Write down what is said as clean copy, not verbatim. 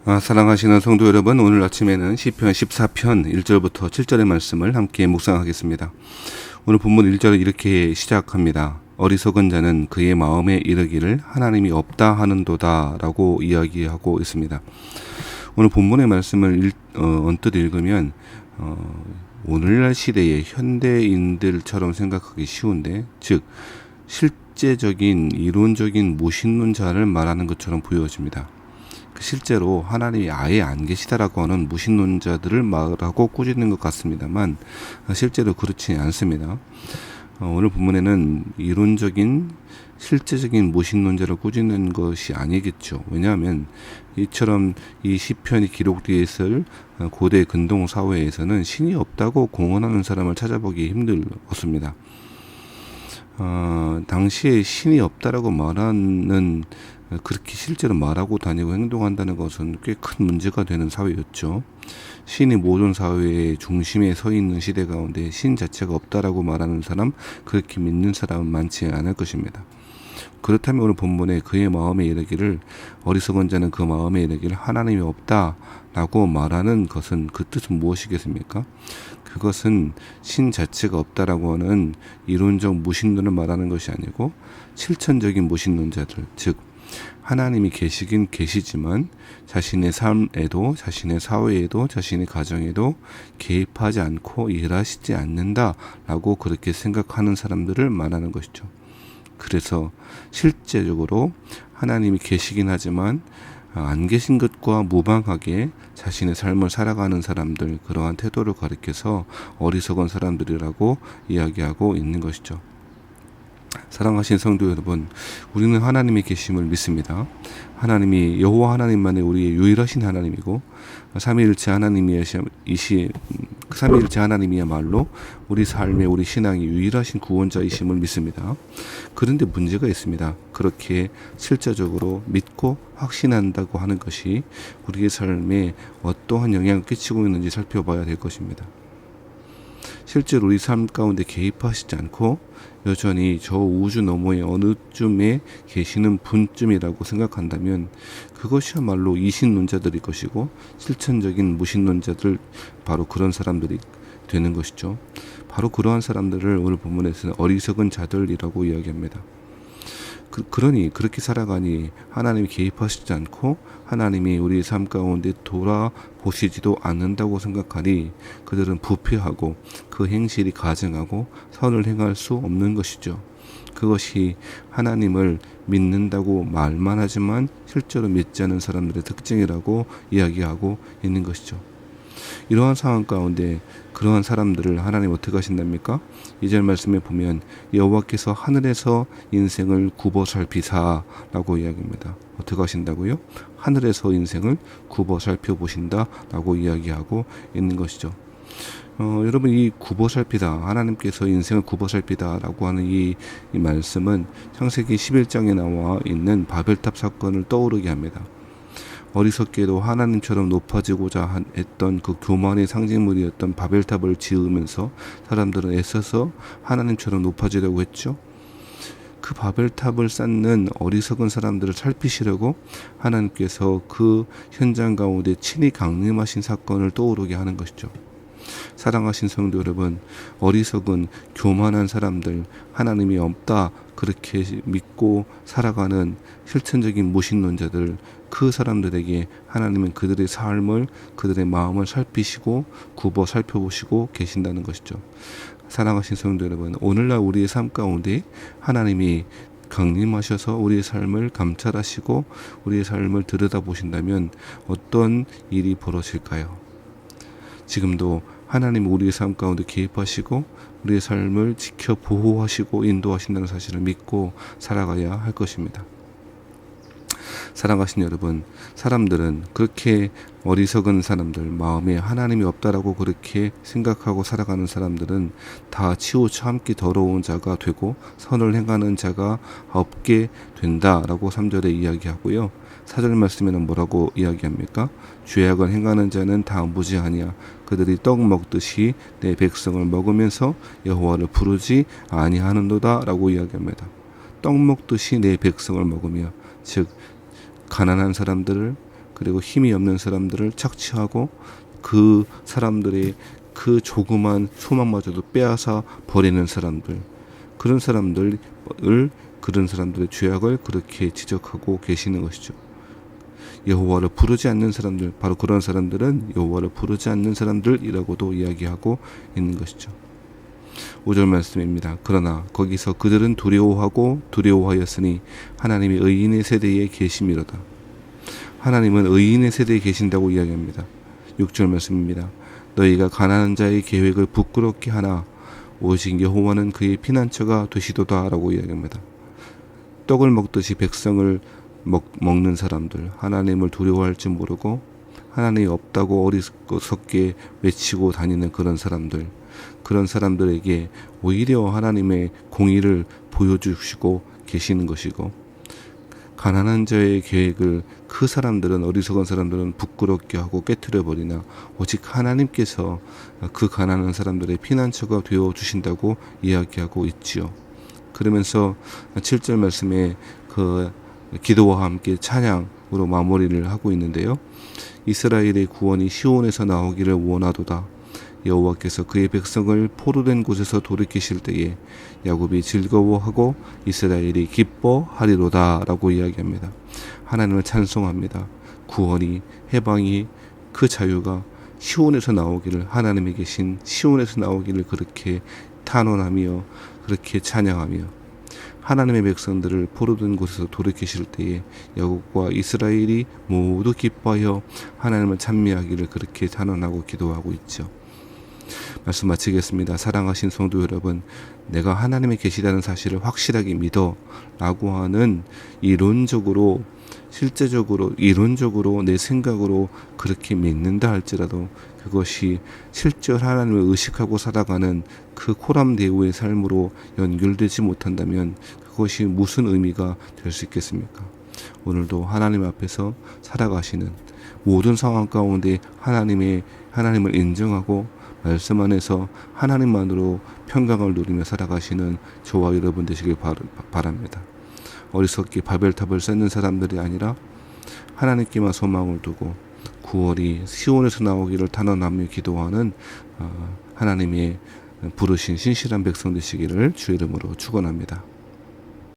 사랑하시는 성도 여러분, 오늘 아침에는 시편 14편 1절부터 7절의 말씀을 함께 묵상하겠습니다. 오늘 본문 1절을 이렇게 시작합니다. 어리석은 자는 그의 마음에 이르기를 하나님이 없다 하는도다 라고 이야기하고 있습니다. 오늘 본문의 말씀을 언뜻 읽으면 오늘날 시대의 현대인들처럼 생각하기 쉬운데, 즉 실제적인 이론적인 무신론자를 말하는 것처럼 보여집니다. 실제로 하나님이 아예 안 계시다라고 하는 무신론자들을 말하고 꾸짖는 것 같습니다만 실제로 그렇지 않습니다. 오늘 본문에는 이론적인 실제적인 무신론자를 꾸짖는 것이 아니겠죠. 왜냐하면 이처럼 이 시편이 기록되어 있을 고대 근동 사회에서는 신이 없다고 공언하는 사람을 찾아보기 힘들었습니다. 당시에 신이 없다라고 말하는, 그렇게 실제로 말하고 다니고 행동한다는 것은 꽤 큰 문제가 되는 사회였죠. 신이 모든 사회의 중심에 서 있는 시대 가운데 신 자체가 없다라고 말하는 사람, 그렇게 믿는 사람은 많지 않을 것입니다. 그렇다면 오늘 본문에 그의 마음에 이르기를, 어리석은 자는 그 마음에 이르기를 하나님이 없다라고 말하는 것은, 그 뜻은 무엇이겠습니까? 그것은 신 자체가 없다라고 하는 이론적 무신론을 말하는 것이 아니고 실천적인 무신론자들, 즉 하나님이 계시긴 계시지만 자신의 삶에도, 자신의 사회에도, 자신의 가정에도 개입하지 않고 일하시지 않는다라고 그렇게 생각하는 사람들을 말하는 것이죠. 그래서 실제적으로 하나님이 계시긴 하지만 안 계신 것과 무방하게 자신의 삶을 살아가는 사람들, 그러한 태도를 가리켜서 어리석은 사람들이라고 이야기하고 있는 것이죠. 사랑하신 성도 여러분, 우리는 하나님의 계심을 믿습니다. 하나님이 여호와 하나님만의 우리의 유일하신 하나님이고 삼위일체 하나님이야말로 우리 삶의, 우리 신앙의 유일하신 구원자이심을 믿습니다. 그런데 문제가 있습니다. 그렇게 실제적으로 믿고 확신한다고 하는 것이 우리의 삶에 어떠한 영향을 끼치고 있는지 살펴봐야 될 것입니다. 실제로 우리 삶 가운데 개입하시지 않고 여전히 저 우주 너머의 어느 쯤에 계시는 분쯤이라고 생각한다면 그것이야말로 이신론자들일 것이고 실천적인 무신론자들, 바로 그런 사람들이 되는 것이죠. 바로 그러한 사람들을 오늘 본문에서는 어리석은 자들이라고 이야기합니다. 그러니 그렇게 살아가니 하나님이 개입하시지 않고 하나님이 우리의 삶 가운데 돌아보시지도 않는다고 생각하니 그들은 부패하고 그 행실이 가증하고 선을 행할 수 없는 것이죠. 그것이 하나님을 믿는다고 말만 하지만 실제로 믿지 않는 사람들의 특징이라고 이야기하고 있는 것이죠. 이러한 상황 가운데 그러한 사람들을 하나님 어떻게 하신답니까? 2절 말씀에 보면 여호와께서 하늘에서 인생을 굽어 살피사라고 이야기합니다. 어떻게 하신다고요? 하늘에서 인생을 굽어 살펴보신다라고 이야기하고 있는 것이죠. 여러분, 이 굽어 살피다, 하나님께서 인생을 굽어 살피다라고 하는 이 말씀은 창세기 11장에 나와 있는 바벨탑 사건을 떠오르게 합니다. 어리석게도 하나님처럼 높아지고자 했던 그 교만의 상징물이었던 바벨탑을 지으면서 사람들은 애써서 하나님처럼 높아지려고 했죠. 그 바벨탑을 쌓는 어리석은 사람들을 살피시려고 하나님께서 그 현장 가운데 친히 강림하신 사건을 떠오르게 하는 것이죠. 사랑하신 성도 여러분, 어리석은 교만한 사람들, 하나님이 없다 그렇게 믿고 살아가는 실천적인 무신론자들, 그 사람들에게 하나님은 그들의 삶을, 그들의 마음을 살피시고 굽어 살펴보시고 계신다는 것이죠. 사랑하신 성도 여러분, 오늘날 우리의 삶 가운데 하나님이 강림하셔서 우리의 삶을 감찰하시고 우리의 삶을 들여다보신다면 어떤 일이 벌어질까요? 지금도 하나님 우리의 삶 가운데 개입하시고 우리의 삶을 지켜 보호하시고 인도하신다는 사실을 믿고 살아가야 할 것입니다. 사랑하신 여러분, 사람들은 그렇게 어리석은 사람들, 마음에 하나님이 없다라고 그렇게 생각하고 살아가는 사람들은 다 치우쳐 함께 더러운 자가 되고 선을 행하는 자가 없게 된다라고 3절에 이야기하고요. 4절 말씀에는 뭐라고 이야기합니까? 죄악을 행하는 자는 다 무지하냐. 그들이 떡 먹듯이 내 백성을 먹으면서 여호와를 부르지 아니하는도다 라고 이야기합니다. 떡 먹듯이 내 백성을 먹으며, 즉 가난한 사람들을, 그리고 힘이 없는 사람들을 착취하고 그 사람들의 그 조그만 소망마저도 빼앗아 버리는 사람들, 그런 사람들의 죄악을 그렇게 지적하고 계시는 것이죠. 여호와를 부르지 않는 사람들, 바로 그런 사람들은 여호와를 부르지 않는 사람들이라고도 이야기하고 있는 것이죠. 5절 말씀입니다. 그러나 거기서 그들은 두려워하였으니 하나님이 의인의 세대에 계심이로다. 하나님은 의인의 세대에 계신다고 이야기합니다. 6절 말씀입니다. 너희가 가난한 자의 계획을 부끄럽게 하나 오직 여호와는 그의 피난처가 되시도다 라고 이야기합니다. 떡을 먹듯이 백성을 먹는 사람들, 하나님을 두려워할 줄 모르고 하나님이 없다고 어리석게 외치고 다니는 그런 사람들에게 오히려 하나님의 공의를 보여주시고 계시는 것이고, 가난한 자의 계획을 그 사람들은, 어리석은 사람들은 부끄럽게 하고 깨트려 버리나 오직 하나님께서 그 가난한 사람들의 피난처가 되어 주신다고 이야기하고 있지요. 그러면서 7절 말씀에 그 기도와 함께 찬양으로 마무리를 하고 있는데요. 이스라엘의 구원이 시온에서 나오기를 원하도다. 여호와께서 그의 백성을 포로된 곳에서 돌이키실 때에 야곱이 즐거워하고 이스라엘이 기뻐하리로다 라고 이야기합니다. 하나님을 찬송합니다. 구원이, 해방이, 그 자유가 시온에서 나오기를, 하나님이 계신 시온에서 나오기를 그렇게 탄원하며 그렇게 찬양하며, 하나님의 백성들을 포로된 곳에서 돌이키실 때에 야곱과 이스라엘이 모두 기뻐하여 하나님을 찬미하기를 그렇게 탄원하고 기도하고 있죠. 말씀 마치겠습니다. 사랑하신 성도 여러분, 내가 하나님이 계시다는 사실을 확실하게 믿어 라고 하는 이론적으로, 실제적으로, 이론적으로 내 생각으로 그렇게 믿는다 할지라도 그것이 실제 하나님을 의식하고 살아가는 그 코람데오의 삶으로 연결되지 못한다면 그것이 무슨 의미가 될 수 있겠습니까? 오늘도 하나님 앞에서 살아가시는, 모든 상황 가운데 하나님을 인정하고 말씀 안에서 하나님만으로 평강을 누리며 살아가시는 저와 여러분 되시길 바랍니다. 어리석게 바벨탑을 쌓는 사람들이 아니라 하나님께만 소망을 두고 구원이 시온에서 나오기를 탄원하며 기도하는 하나님의 부르신 신실한 백성 되시기를 주의 이름으로 축원합니다.